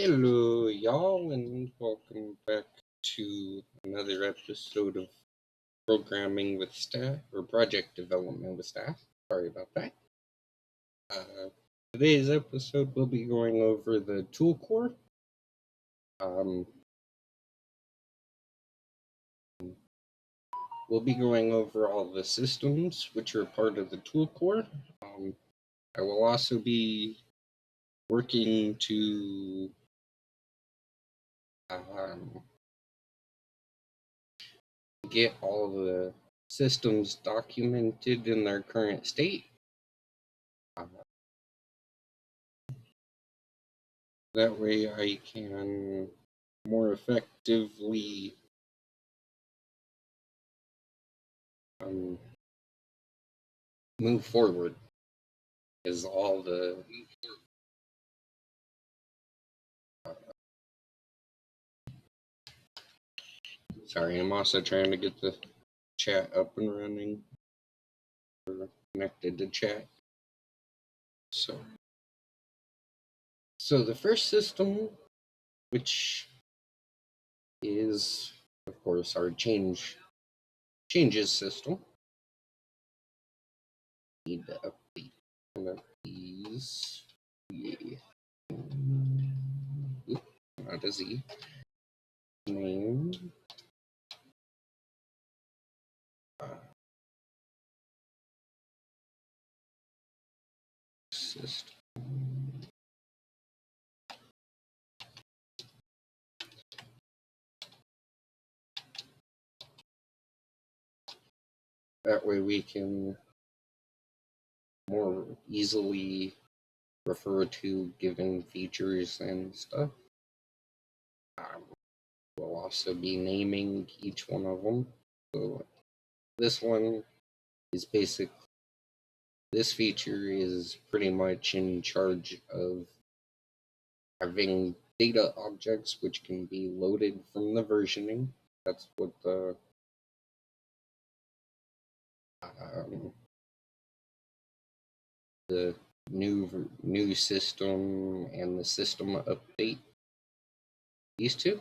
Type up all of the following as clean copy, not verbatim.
Hello, y'all, and welcome back to another episode of Programming with Staff, or Project Development with Staff. Sorry about that. Uh, Today's episode, we'll be going over the ToolCore. We'll be going over all the systems which are part of the ToolCore. I will also be working to get all the systems documented in their current state. That way I can more effectively move forward is all the sorry, I'm also trying to get the chat up and running or connected to chat. So the first system, which is of course our changes system. Need to update one of these. Yeah. Not a Z. Name. System. That way we can more easily refer to given features and stuff. We'll also be naming each one of them. So this one is basic. This feature is pretty much in charge of having data objects which can be loaded from the versioning. That's what the new system and the system update. These two.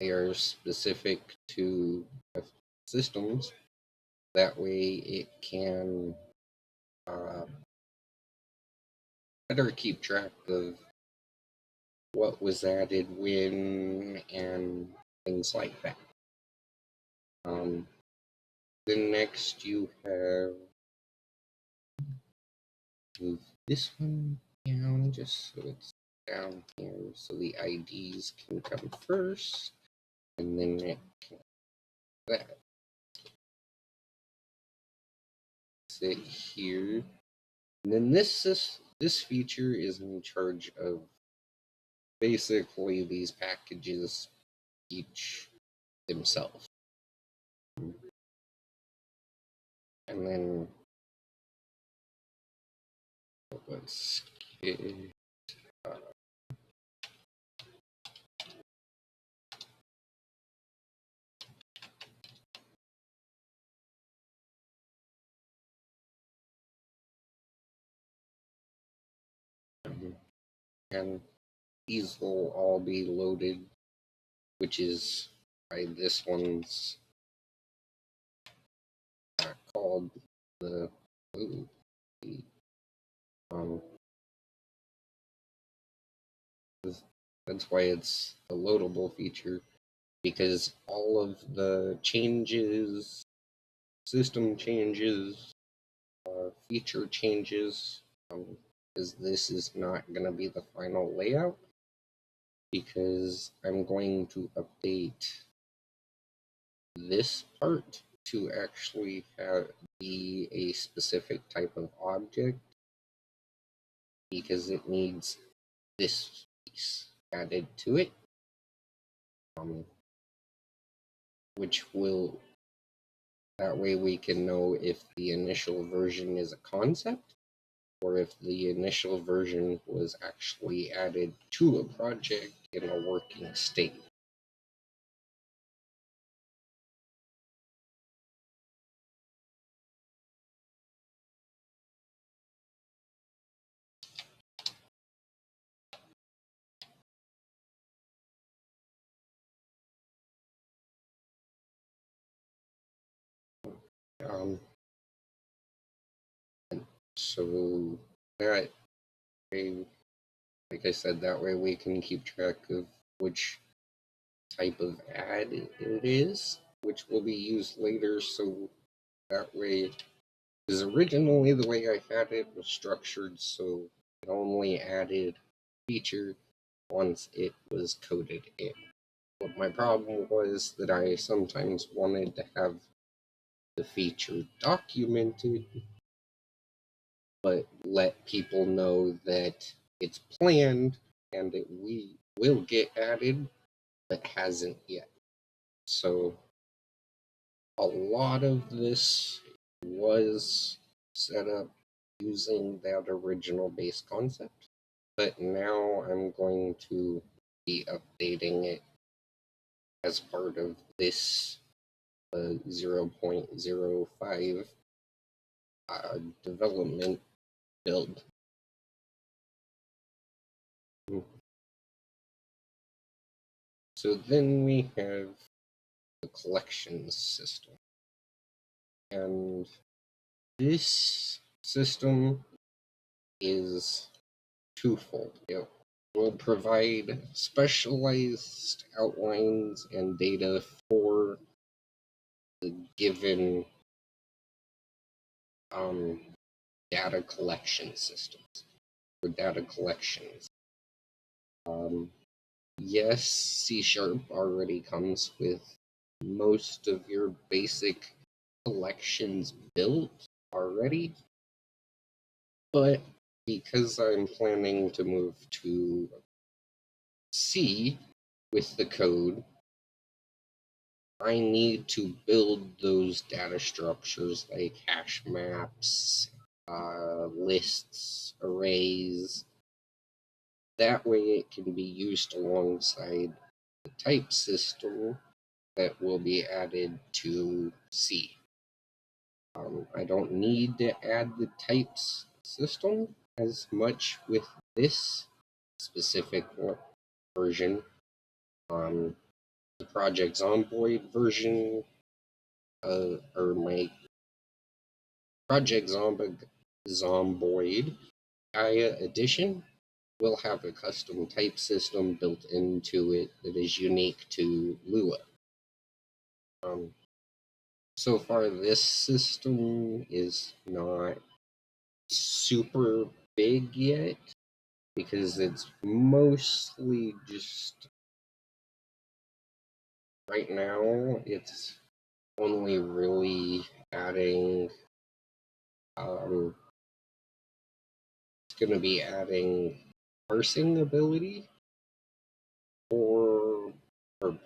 They are specific to systems. That way it can better keep track of what was added when and things like that. Then next you have move this one down just so it's down here so the IDs can come first and then it can that sit here. And then this feature is in charge of basically these packages each themselves. And then let's get and these will all be loaded, which is why this one's called the that's why it's a loadable feature, because all of the changes, system changes, feature changes, because this is not going to be the final layout, because I'm going to update this part to actually be a specific type of object, because it needs this piece added to it, which will, that way we can know if the initial version is a concept or if the initial version was actually added to a project in a working state. Um, so that way, like I said, that way we can keep track of which type of ad it is, which will be used later. So that way, because originally the way I had it was structured so it only added feature once it was coded in. But my problem was that I sometimes wanted to have the feature documented, but let people know that it's planned and it will get added, but hasn't yet. So a lot of this was set up using that original base concept, but now I'm going to be updating it as part of this 0.05 development build. So then we have the collections system. And this system is twofold. It will provide specialized outlines and data for the given um, data collection systems or data collections. Yes, C# already comes with most of your basic collections built already, but because I'm planning to move to C with the code, I need to build those data structures like hash maps, lists, arrays. That way it can be used alongside the type system that will be added to C. I don't need to add the types system as much with this specific version. The Project Zomboid version, or my Project Zomboid Gaia edition will have a custom type system built into it that is unique to Lua. So far, this system is not super big yet because it's mostly just right now it's only really adding it's going to be adding parsing ability or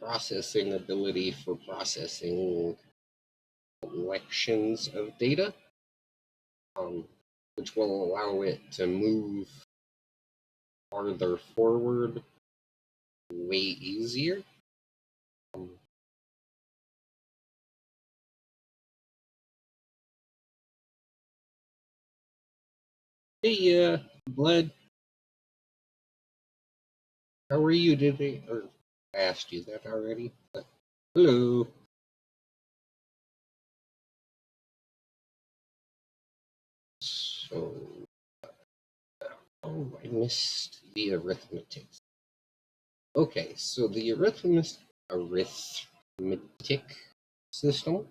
processing ability for processing collections of data, which will allow it to move farther forward way easier. Hey, Blood, how are you today? Or I asked you that already. But hello. So, oh, I missed the arithmetic. Okay, so the arithmetic system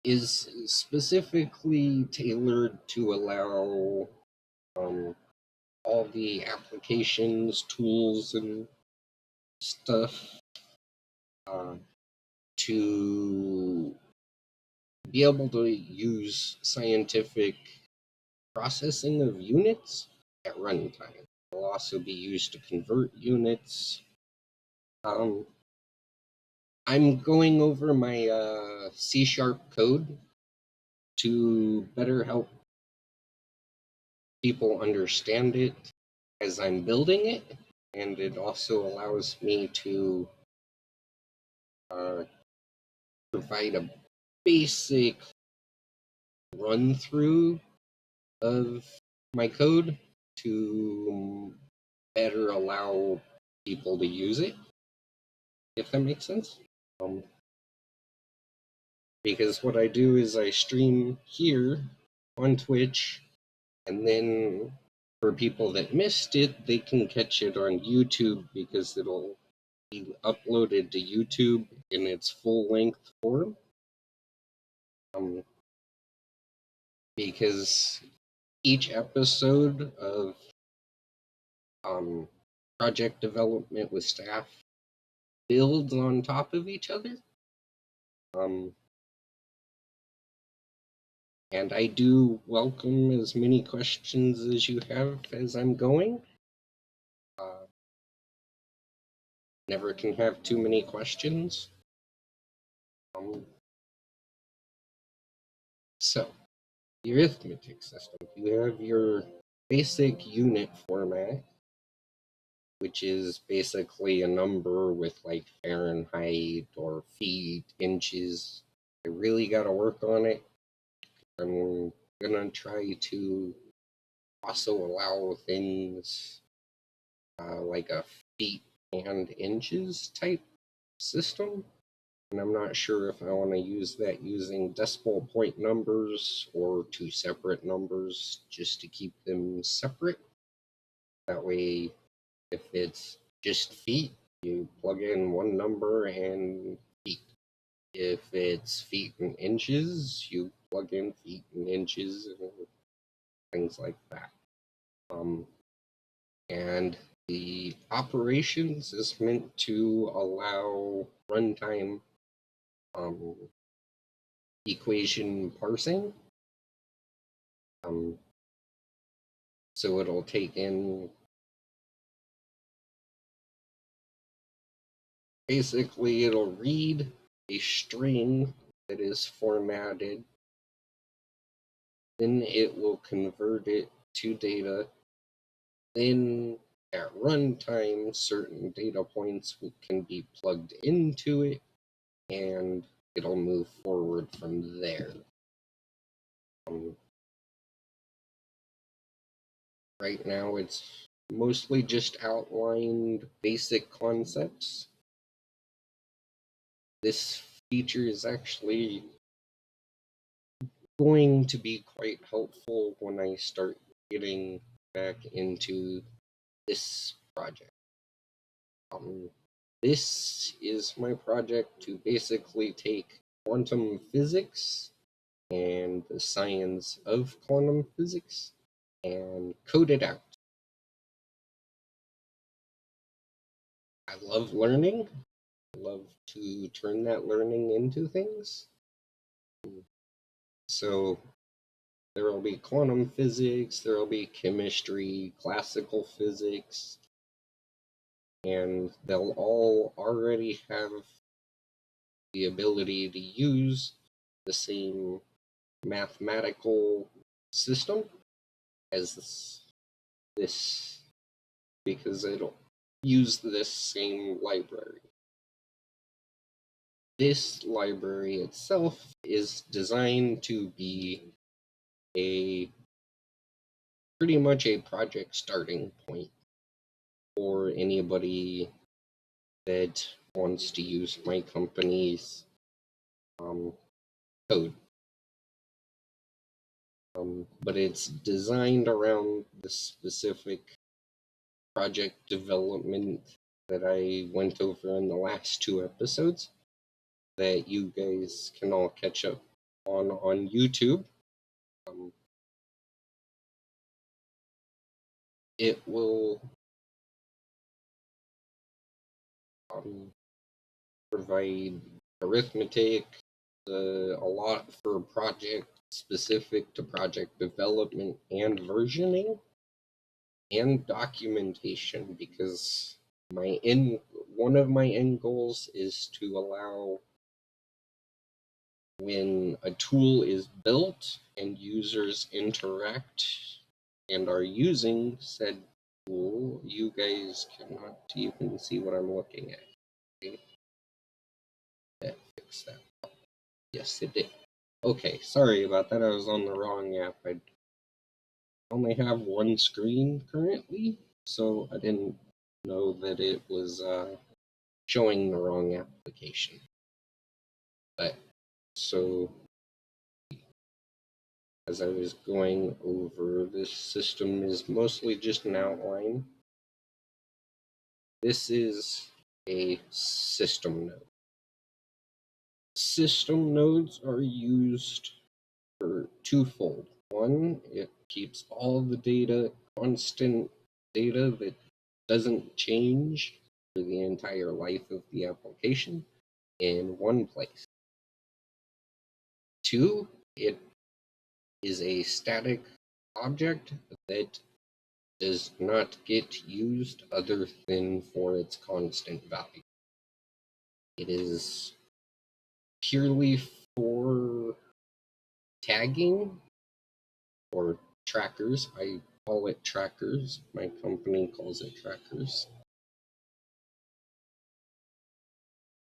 is specifically tailored to allow all the applications, tools, and stuff to be able to use scientific processing of units at runtime. It will also be used to convert units. I'm going over my C# code to better help people understand it as I'm building it, and it also allows me to provide a basic run through of my code to better allow people to use it, if that makes sense. Because what I do is I stream here on Twitch, and then for people that missed it, they can catch it on YouTube because it'll be uploaded to YouTube in its full length form. Because each episode of project development with staff builds on top of each other. And I do welcome as many questions as you have as I'm going. Never can have too many questions. So, the arithmetic system. You have your basic unit format, which is basically a number with like Fahrenheit or feet, inches. I really got to work on it. I'm gonna try to also allow things like a feet and inches type system. And I'm not sure if I want to use that using decimal point numbers or two separate numbers just to keep them separate. That way, if it's just feet, you plug in one number and feet. If it's feet and inches, you plug in feet and inches and things like that. And the operations is meant to allow runtime equation parsing. So it'll take in basically it'll read a string that is formatted, then it will convert it to data. Then at runtime, certain data points can be plugged into it, and it'll move forward from there. Right now, it's mostly just outlined basic concepts. This feature is actually going to be quite helpful when I start getting back into this project. This is my project to basically take quantum physics and the science of quantum physics and code it out. I love learning. I love to turn that learning into things. So there will be quantum physics, there will be chemistry, classical physics, and they'll all already have the ability to use the same mathematical system as this because it'll use this same library. This library itself is designed to be a pretty much a project starting point for anybody that wants to use my company's code. But it's designed around the specific project development that I went over in the last two episodes that you guys can all catch up on YouTube. It will provide arithmetic, a lot for project specific to project development and versioning and documentation because one of my end goals is to allow when a tool is built and users interact and are using said tool, you guys cannot even see what I'm looking at. Okay? That fixed that. Yes, it did. Okay, sorry about that. I was on the wrong app. I only have one screen currently, so I didn't know that it was showing the wrong application. But So as I was going over, this system is mostly just an outline. This is a system node. System nodes are used for twofold. One, it keeps all the data, constant data that doesn't change for the entire life of the application in one place. Two, it is a static object that does not get used other than for its constant value. It is purely for tagging or trackers. I call it trackers. My company calls it trackers.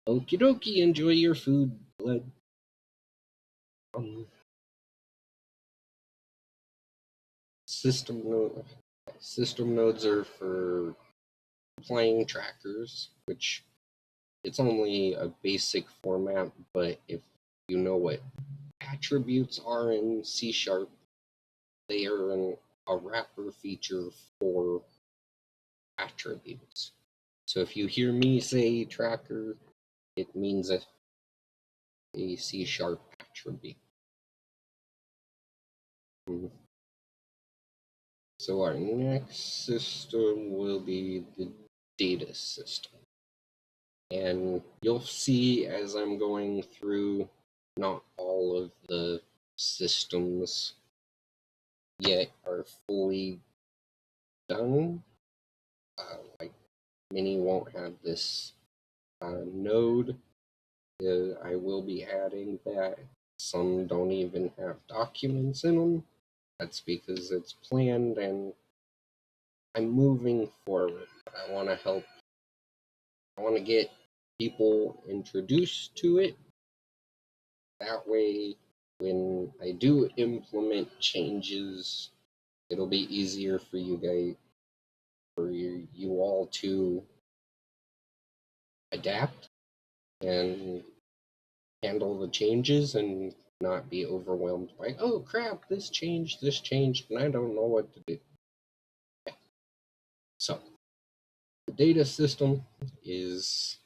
Okie dokie, enjoy your food, blood. System nodes are for applying trackers, which it's only a basic format, but if you know what attributes are in C#, they are a wrapper feature for attributes. So if you hear me say tracker, it means a C# attribute. So our next system will be the data system. And you'll see as I'm going through, not all of the systems yet are fully done. Like many won't have this node. I will be adding that. Some don't even have documents in them. That's because it's planned and I'm moving forward. I want to help. I want to get people introduced to it. That way, when I do implement changes, it'll be easier for you guys, for you all to adapt and handle the changes and not be overwhelmed by, oh crap, this changed, and I don't know what to do. So, the data system is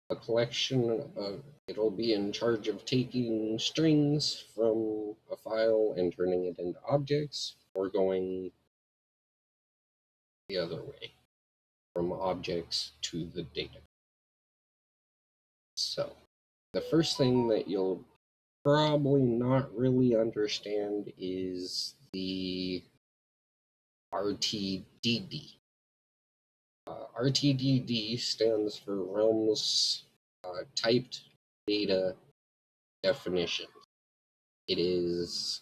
a collection of, it'll be in charge of taking strings from a file and turning it into objects, or going the other way, from objects to the data. So, the first thing that you'll probably not really understand is the RTDD. RTDD stands for Realms Typed Data Definition. It is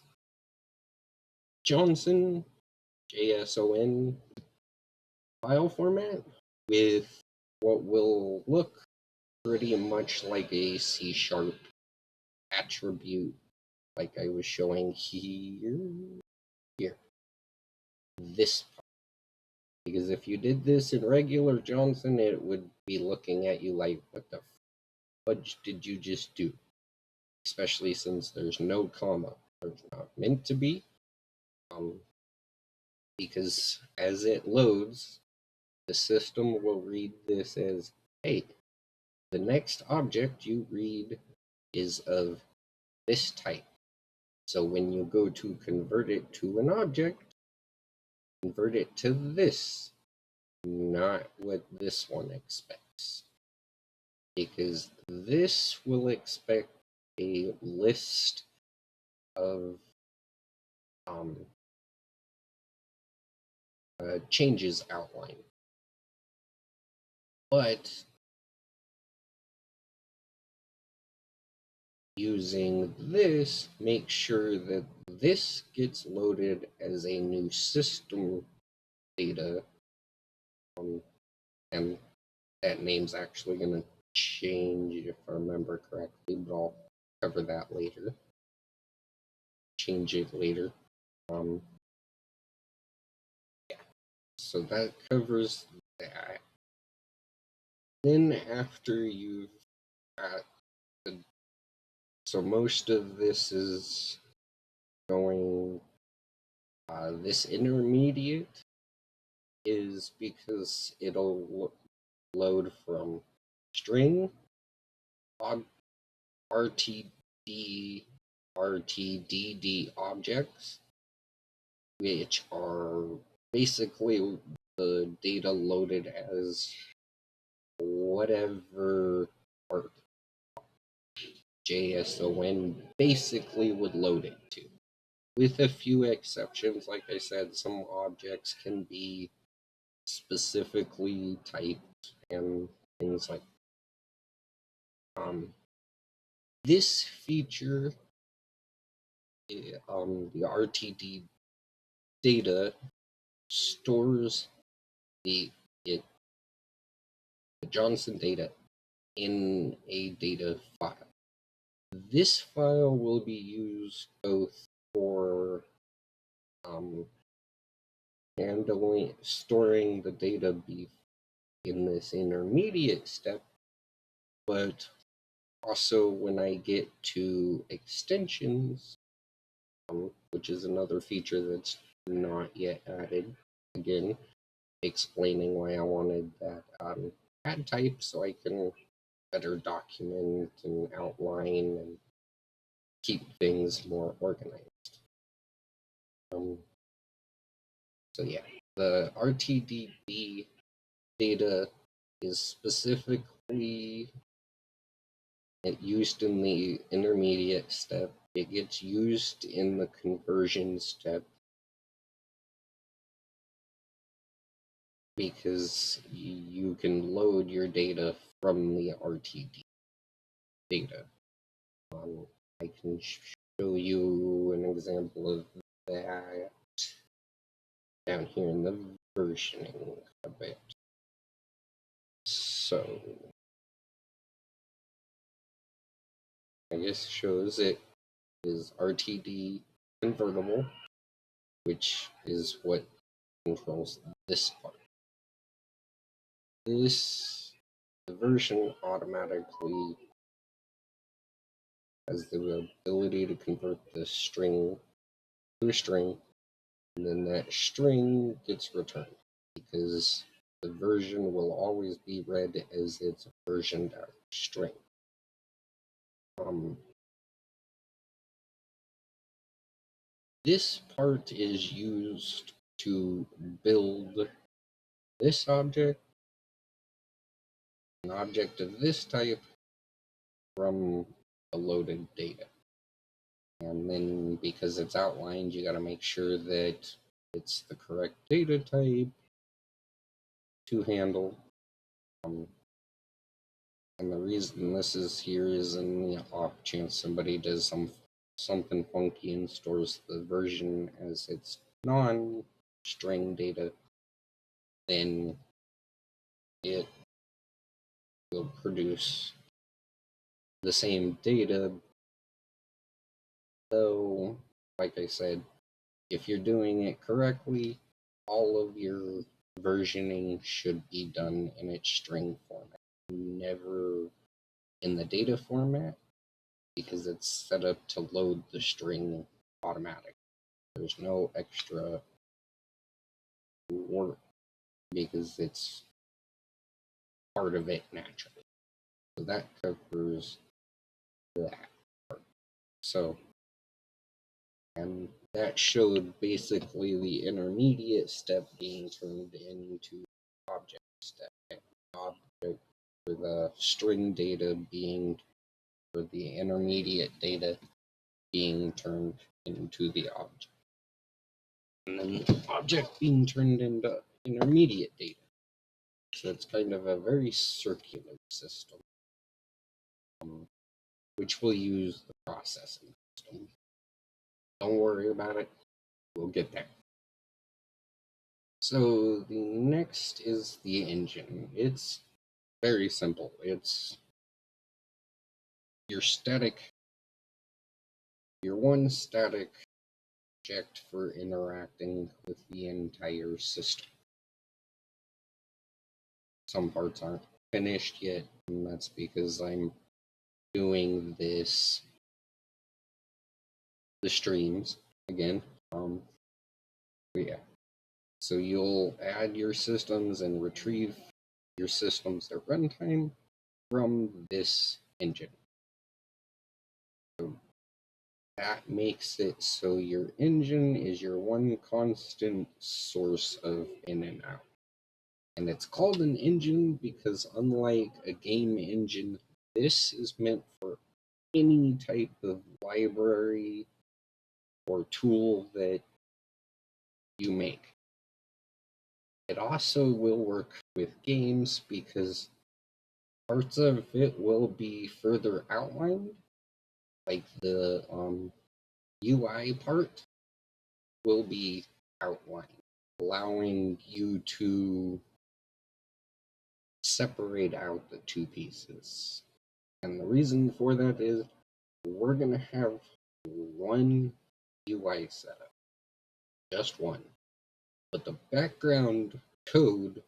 JSON, JSON file format with what will look pretty much like a C# attribute, like I was showing here. This part. Because if you did this in regular JSON, it would be looking at you like, what the fudge did you just do? Especially since there's no comma. There's not meant to be. Because as it loads, the system will read this as, hey, the next object you read is of this type. So when you go to convert it to an object, convert it to this, not what this one expects. Because this will expect a list of changes outline. But using this, make sure that this gets loaded as a new system data. And that name's actually going to change if I remember correctly, but I'll cover that later. Change it later. Yeah. So that covers that. Then after you've got the So most of this is going, this intermediate is because it'll load from string, RTD, RTDD objects, which are basically the data loaded as whatever part JSON basically would load it to. With a few exceptions, like I said, some objects can be specifically typed and things like this feature, the RTD data stores the it the Johnson data in a data file. This file will be used both for storing the data in this intermediate step, but also when I get to extensions, which is another feature that's not yet added, again, explaining why I wanted that add type so I can better document and outline and keep things more organized. So yeah, the RTDB data is specifically used in the intermediate step. It gets used in the conversion step because you can load your data from the RTD data. I can show you an example of that down here in the versioning a bit. So I guess shows it is RTD convertible, which is what controls this part. The version automatically has the ability to convert the string to a string, and then that string gets returned because the version will always be read as its versioned out string. This part is used to build this object, an object of this type, from the loaded data. And then because it's outlined, you got to make sure that it's the correct data type to handle. And the reason this is here is in the off chance somebody does something funky and stores the version as its non-string data, then it will produce the same data. Though, like I said, if you're doing it correctly, all of your versioning should be done in its string format, never in the data format, because it's set up to load the string automatically. There's no extra work because it's part of it naturally. So that covers that part. So, and that showed basically the intermediate step being turned into object step. Object for the string data being, for the intermediate data being turned into the object. And then the object being turned into intermediate data. So it's kind of a very circular system, which will use the processing system. Don't worry about it, we'll get there. So the next is the engine. It's very simple. It's your one static object for interacting with the entire system. Some parts aren't finished yet, and that's because I'm doing this the streams again. But yeah, so you'll add your systems and retrieve your systems at runtime from this engine. So that makes it so your engine is your one constant source of in and out. And it's called an engine because, unlike a game engine, this is meant for any type of library or tool that you make. It also will work with games because parts of it will be further outlined, like the UI part will be outlined, allowing you to separate out the two pieces. And the reason for that is we're going to have one UI setup, just one. But the background code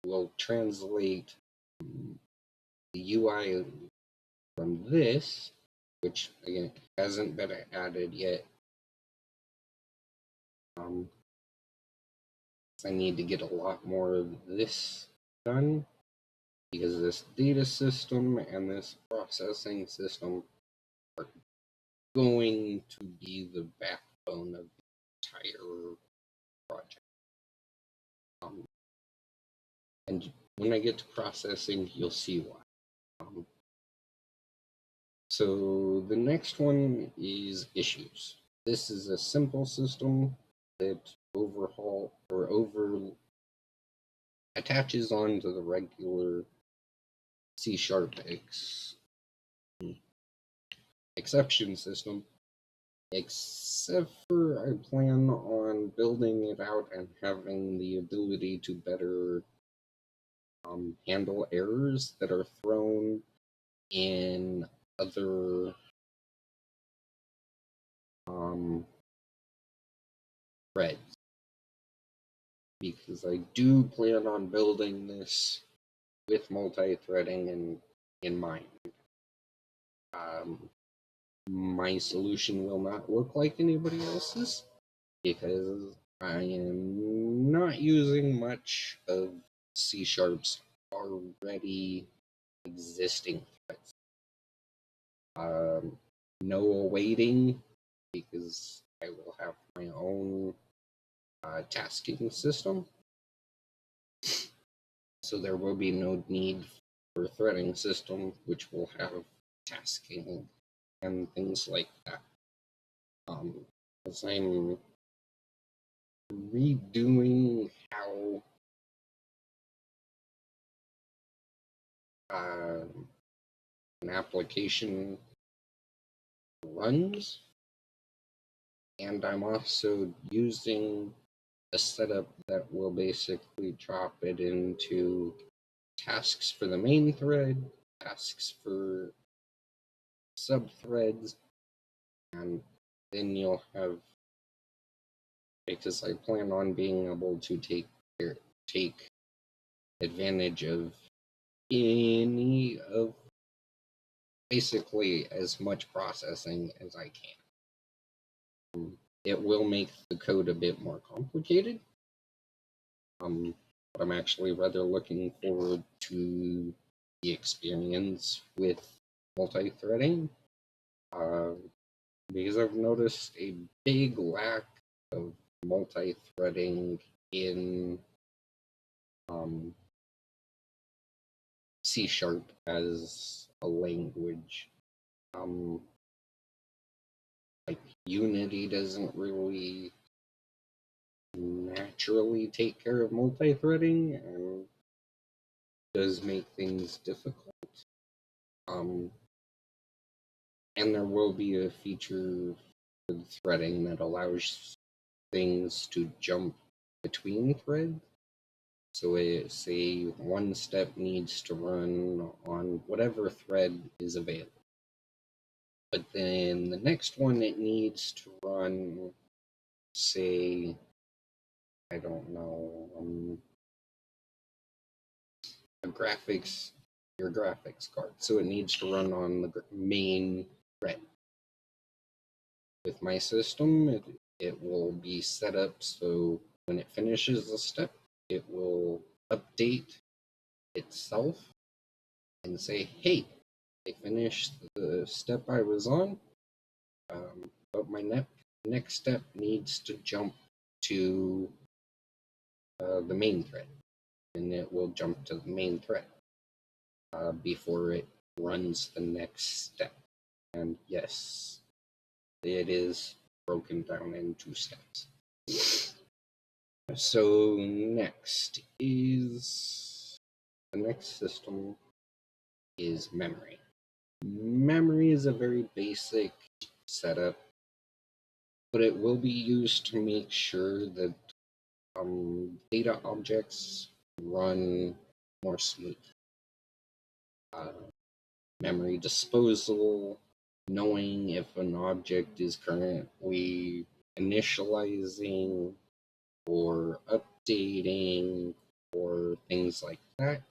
will translate the UI from this, which again hasn't been added yet. I need to get a lot more of this done because this data system and this processing system are going to be the backbone of the entire project. And when I get to processing, you'll see why. So the next one is issues. This is a simple system that attaches onto the regular C# exception system, except for I plan on building it out and having the ability to better handle errors that are thrown in other threads. Because I do plan on building this with multi-threading in mind. My solution will not look like anybody else's because I am not using much of C#'s already existing threads. No awaiting because I will have my own tasking system. So there will be no need for a threading system, which will have tasking and things like that. As I'm redoing how an application runs, and I'm also using a setup that will basically drop it into tasks for the main thread, tasks for subthreads, and then you'll have, because I plan on being able to take advantage of any of basically as much processing as I can. It will make the code a bit more complicated. But I'm actually rather looking forward to the experience with multi-threading because I've noticed a big lack of multi-threading in C# as a language. Like Unity doesn't really naturally take care of multi-threading and does make things difficult. And there will be a feature with threading that allows things to jump between threads. So say one step needs to run on whatever thread is available. But then the next one, it needs to run, say, I don't know, your graphics card. So it needs to run on the main thread. with my system, it will be set up so when it finishes a step, it will update itself and say, hey, I finished the step I was on, but my next step needs to jump to the main thread, and it will jump to the main thread before it runs the next step. And yes, it is broken down into steps. So next is the next system is memory. Memory is a very basic setup, but it will be used to make sure that data objects run more smooth. Memory disposal, knowing if an object is currently initializing or updating or things like that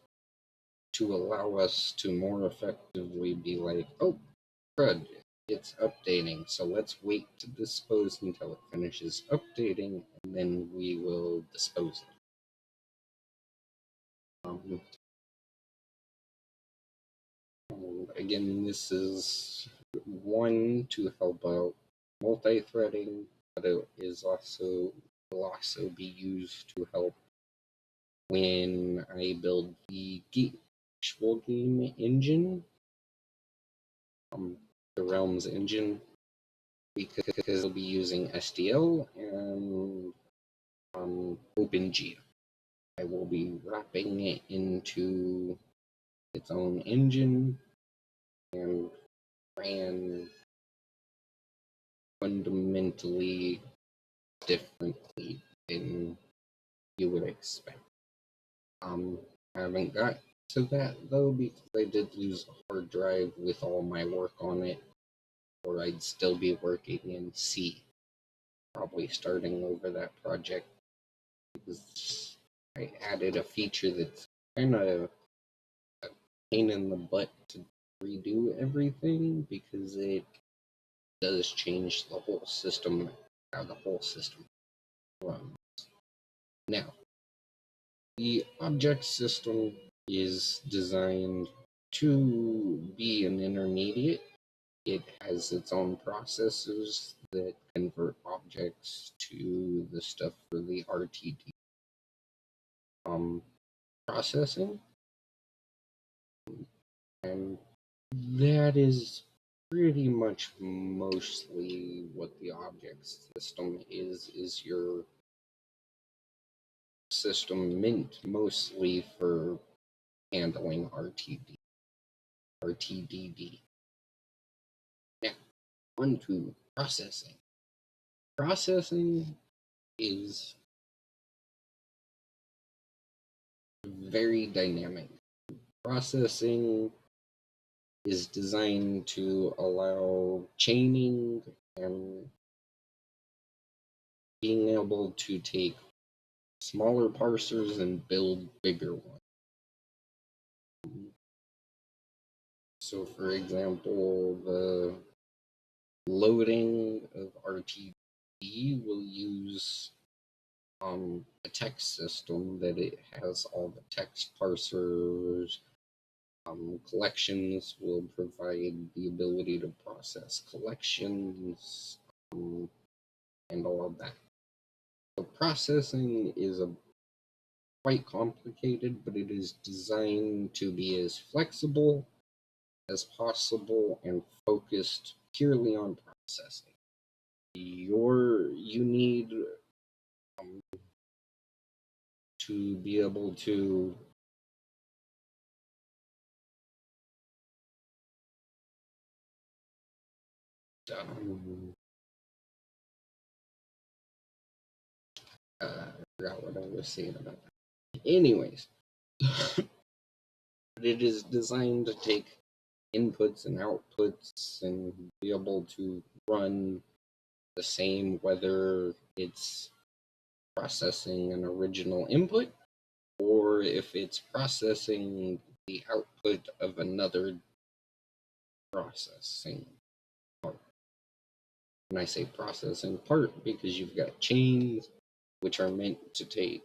to allow us to more effectively be like, oh, crud, it's updating. So let's wait to dispose until it finishes updating, and then we will dispose it. Again, this is one to help out multi-threading, but it will also be used to help when I build the actual game engine, the Realms engine, because it'll be using SDL and OpenGL. I will be wrapping it into its own engine and ran fundamentally differently than you would expect. I haven't got to that though because I did lose a hard drive with all my work on it, or I'd still be working in C, probably starting over that project because I added a feature that's kind of a pain in the butt to redo everything because it does change the whole system, how the whole system runs. Now, the object system is designed to be an intermediate. It has its own processors that convert objects to the stuff for the RTD processing. And that is pretty much mostly what the object system is your system meant mostly for handling RTDD. Now, on to processing. Processing is very dynamic. Processing is designed to allow chaining and being able to take smaller parsers and build bigger ones. So, for example, the loading of RTD will use a text system that it has all the text parsers. Collections will provide the ability to process collections and all of that. So processing is quite complicated, but it is designed to be as flexible as possible and focused purely on processing. You need to be able to I forgot what I was saying about that. Anyways, it is designed to take inputs and outputs and be able to run the same whether it's processing an original input or if it's processing the output of another processing. And I say process in part because you've got chains, which are meant to take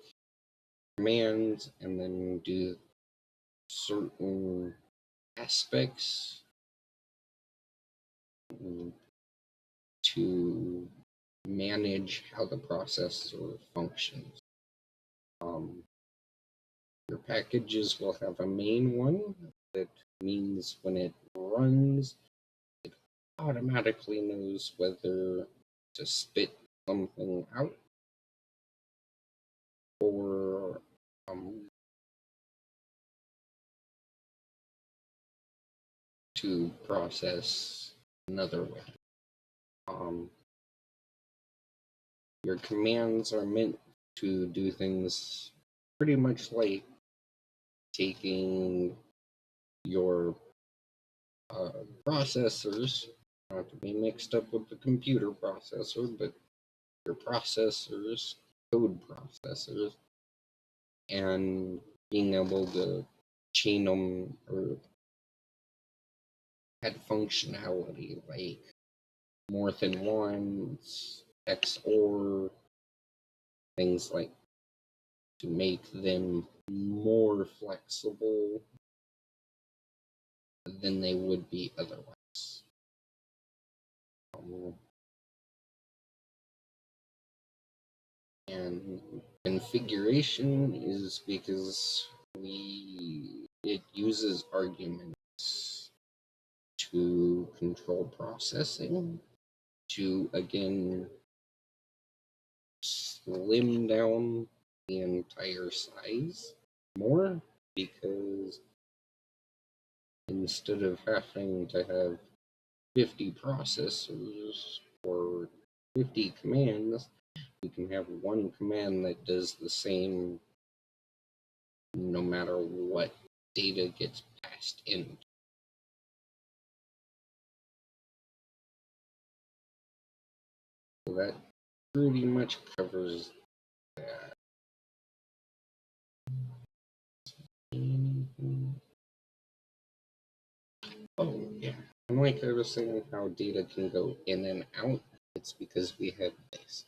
commands and then do certain aspects to manage how the processor functions. Your packages will have a main one that means when it runs, it automatically knows whether to spit something out or to process another way. Your commands are meant to do things pretty much like taking your processors, not to be mixed up with the computer processor, but your processors, code processors, and being able to chain them or add functionality like more than once, XOR, things like to make them more flexible than they would be otherwise. And configuration is because it uses arguments to control processing to again slim down the entire size more, because instead of having to have 50 processors or 50 commands, you can have one command that does the same no matter what data gets passed in. So that pretty much covers that. Oh, yeah. And like I was saying, how data can go in and out, it's because we have this.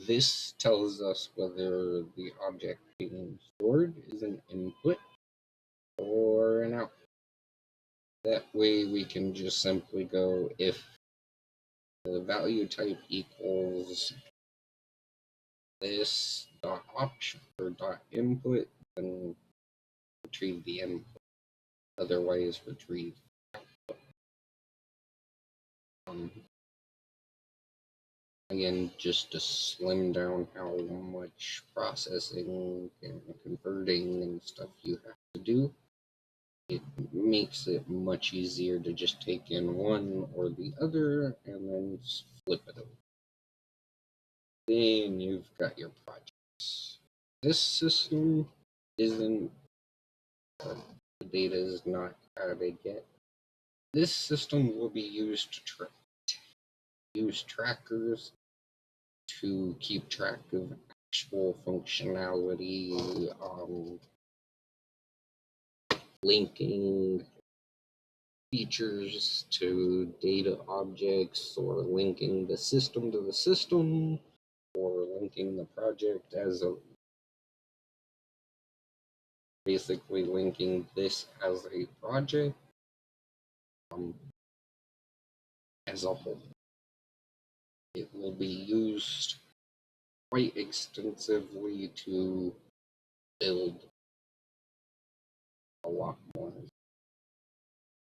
This tells us whether the object being stored is an input or an output. That way we can just simply go if the value type equals this dot option or dot input, then retrieve the input. Otherwise, retrieve output. Again, just to slim down how much processing and converting and stuff you have to do, it makes it much easier to just take in one or the other and then flip it over. Then you've got your projects. This system isn't, the data is not added yet. This system will be used to use trackers to keep track of actual functionality, linking features to data objects, or linking the system to the system, or linking the project as a basically linking this as a project as a whole. It will be used quite extensively to build a lot more.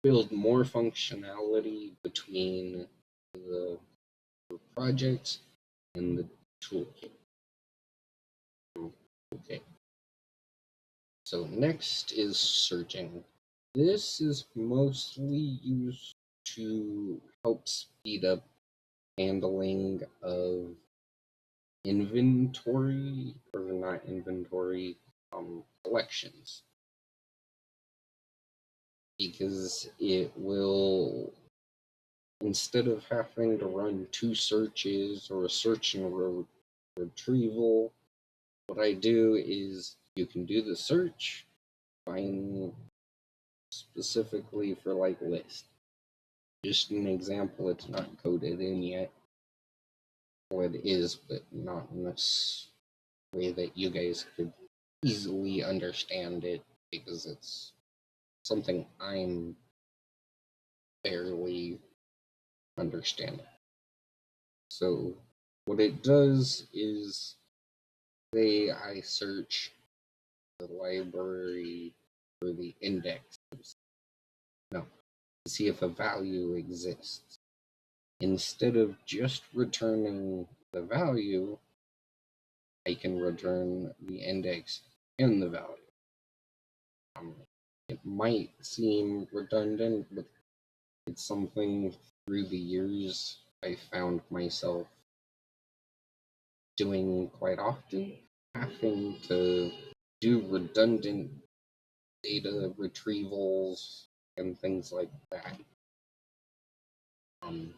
Build more functionality between the projects and the toolkit. Okay. So next is searching. This is mostly used to help speed up handling of inventory, or not inventory, collections. Because it will, instead of having to run two searches or a search and retrieval, what I do is you can do the search, find specifically for like list. Just an example, it's not coded in yet. Well, it is, but not in this way that you guys could easily understand it, because it's something I'm barely understanding. So what it does is, say I search the library for the index, no, to see if a value exists. Instead of just returning the value, I can return the index and the value. It might seem redundant, but it's something through the years I found myself doing quite often, having to do redundant data retrievals and things like that. Um,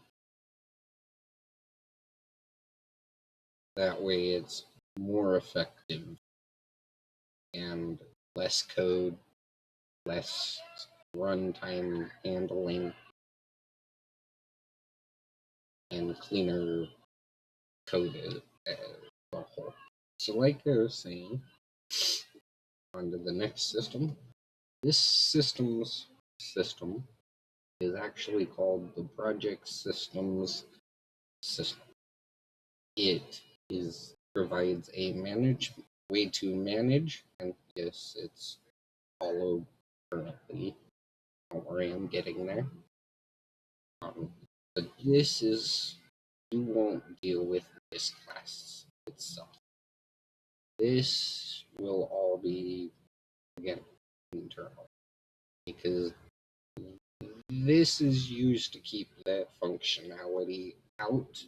that way it's more effective and less code, less runtime handling, and cleaner code as a whole. So like I was saying, on to the next system. This system is actually called the project systems system. It provides a way to manage, and yes, it's followed currently. Don't worry, I'm getting there. But you won't deal with this class itself. This will all be, again, internal, because this is used to keep that functionality out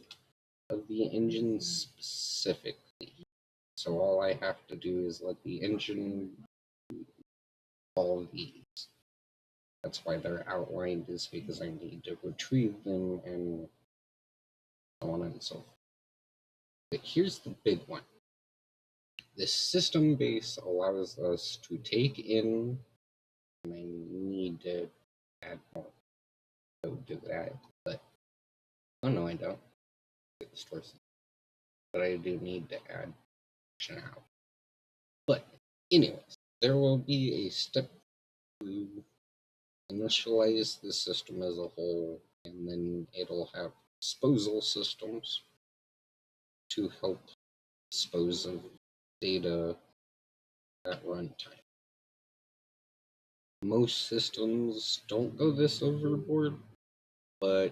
of the engine specifically. So all I have to do is let the engine all of these. That's why they're outlined, is because I need to retrieve them and so on and so forth. But here's the big one. This system base allows us to take in, and I need to add more code to that, but oh no, I don't. But I do need to add functionality. But anyways, there will be a step to initialize the system as a whole, and then it'll have disposal systems to help dispose of data at runtime. Most systems don't go this overboard, but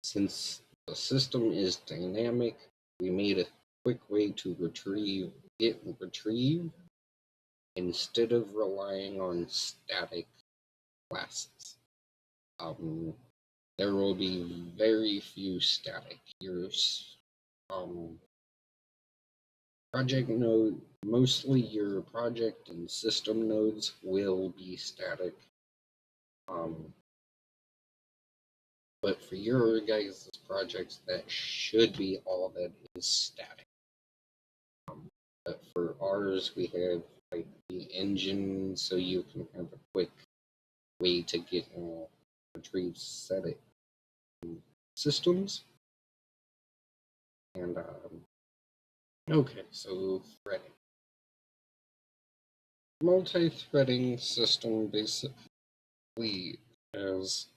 since the system is dynamic, we made a quick way to get and retrieve instead of relying on static classes. There will be very few static. Project node, mostly your project and system nodes will be static. But for your guys' projects, that should be all that is static. But for ours, we have like the engine, so you can have a quick way to get retrieve static systems. And okay, so threading. Multi-threading system basically has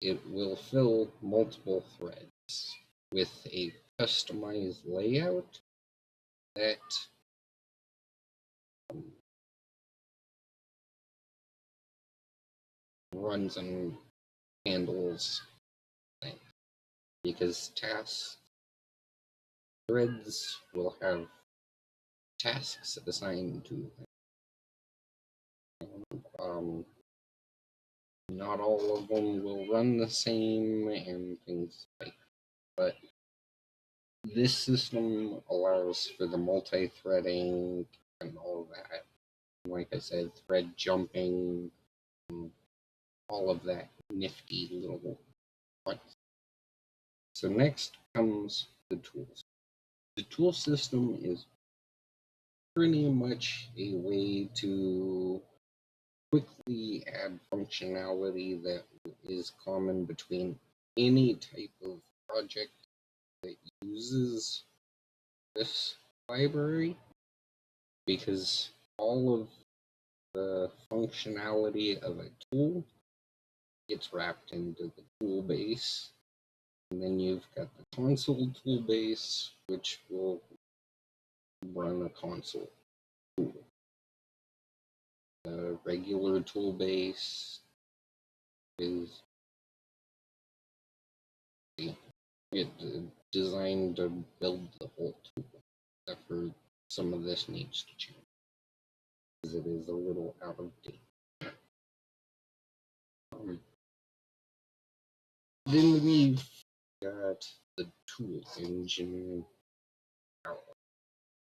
it will fill multiple threads with a customized layout that runs and handles things, because threads will have tasks assigned to them. Not all of them will run the same and things like that. But this system allows for the multi-threading and all that. Like I said, thread jumping, all of that nifty little parts. So next comes the tools. The tool system is pretty much a way to quickly add functionality that is common between any type of project that uses this library, because all of the functionality of a tool gets wrapped into the tool base. And then you've got the console tool base, which will run a console tool. The regular tool base is designed to build the whole tool, except for some of this needs to change because it is a little out of date. Then we've got the tool engine.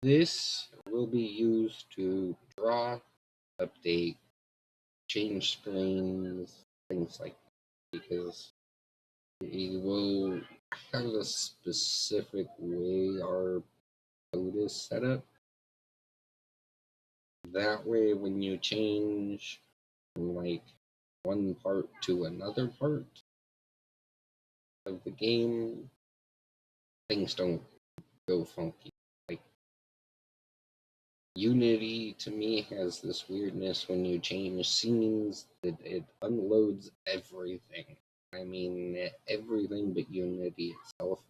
This will be used to draw, update, change screens, things like that, because it will have a specific way our code is set up. That way, when you change from like one part to another part of the game, things don't go funky. Like Unity to me has this weirdness when you change scenes that it unloads everything. I mean, everything but Unity itself.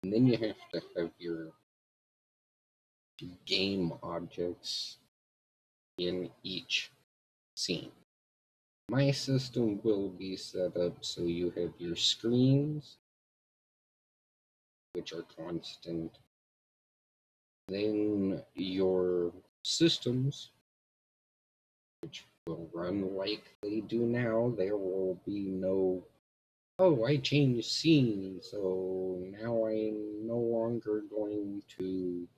And then you have to have your game objects in each scene. My system will be set up so you have your screens, which are constant. Then your systems, which will run like they do now. There will be no, oh, I changed scene, so now I'm no longer going to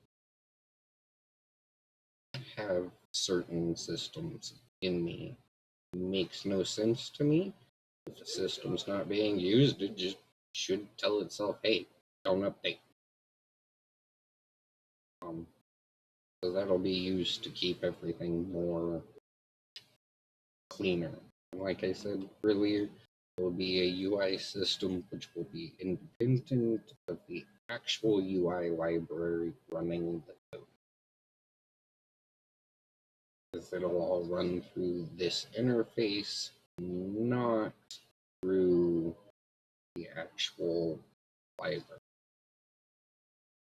have certain systems in me. It makes no sense to me. If a system's not being used, it just should tell itself, hey, don't update. So that'll be used to keep everything more cleaner. Like I said earlier, there will be a UI system which will be independent of the actual UI library running the code. Because it'll all run through this interface, not through the actual library.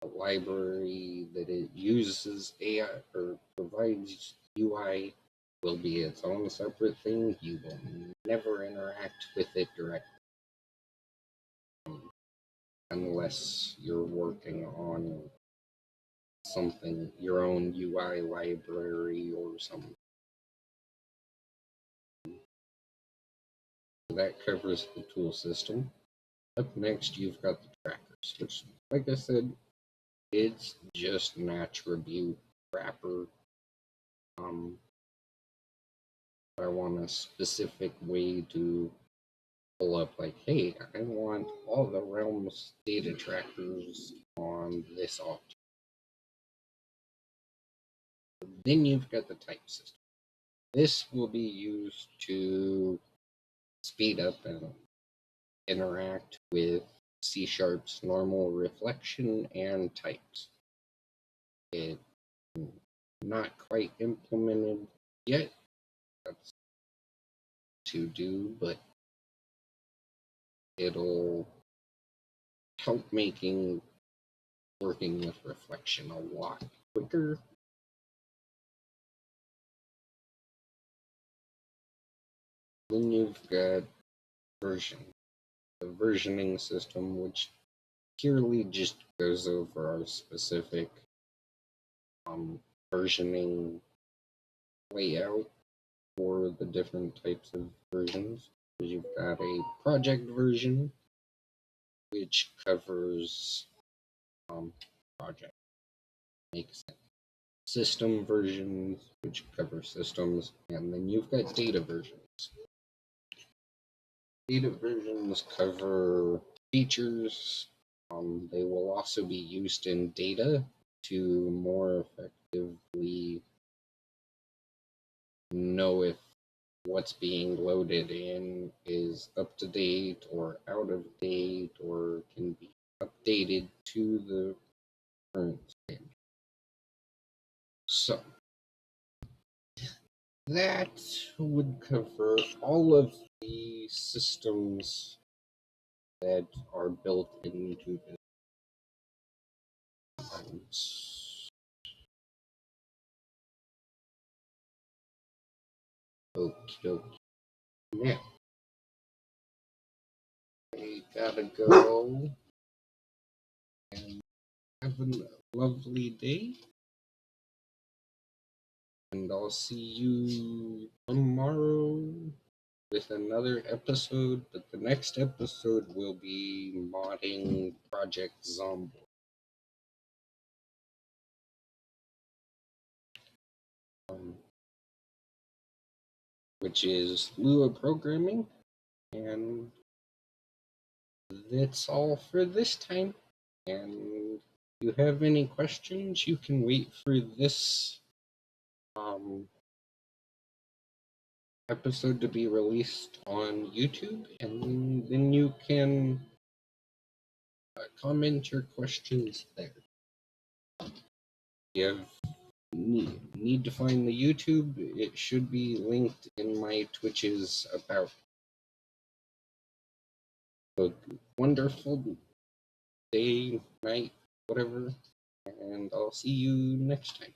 The library that it uses AI or provides UI will be its own separate thing. You will never interact with it directly unless you're working on something, your own UI library or something. So that covers the tool system. Up next, you've got the trackers, which, like I said, it's just an attribute wrapper. I want a specific way to pull up, like, hey, I want all the realms data trackers on this object. Then you've got the type system. This will be used to speed up and interact with C#'s normal reflection and types. It's not quite implemented yet. That's to do, but it'll help making working with reflection a lot quicker. Then you've got version, the versioning system, which purely just goes over our specific versioning layout for the different types of versions. You've got a project version, which covers project, makes sense. System versions, which cover systems, and then you've got data versions. Data versions cover features. They will also be used in data to more effectively know if what's being loaded in is up to date or out of date or can be updated to the current standard. So that would cover all of the systems that are built into this. Okie dokie. Now, I gotta go and have a lovely day. And I'll see you tomorrow with another episode. But the next episode will be modding Project Zomboid, which is Lua programming. And that's all for this time. And if you have any questions, you can wait for this episode to be released on YouTube, and then you can comment your questions there. If you have need to find the YouTube, it should be linked in my Twitch's about. So wonderful day, night, whatever, and I'll see you next time.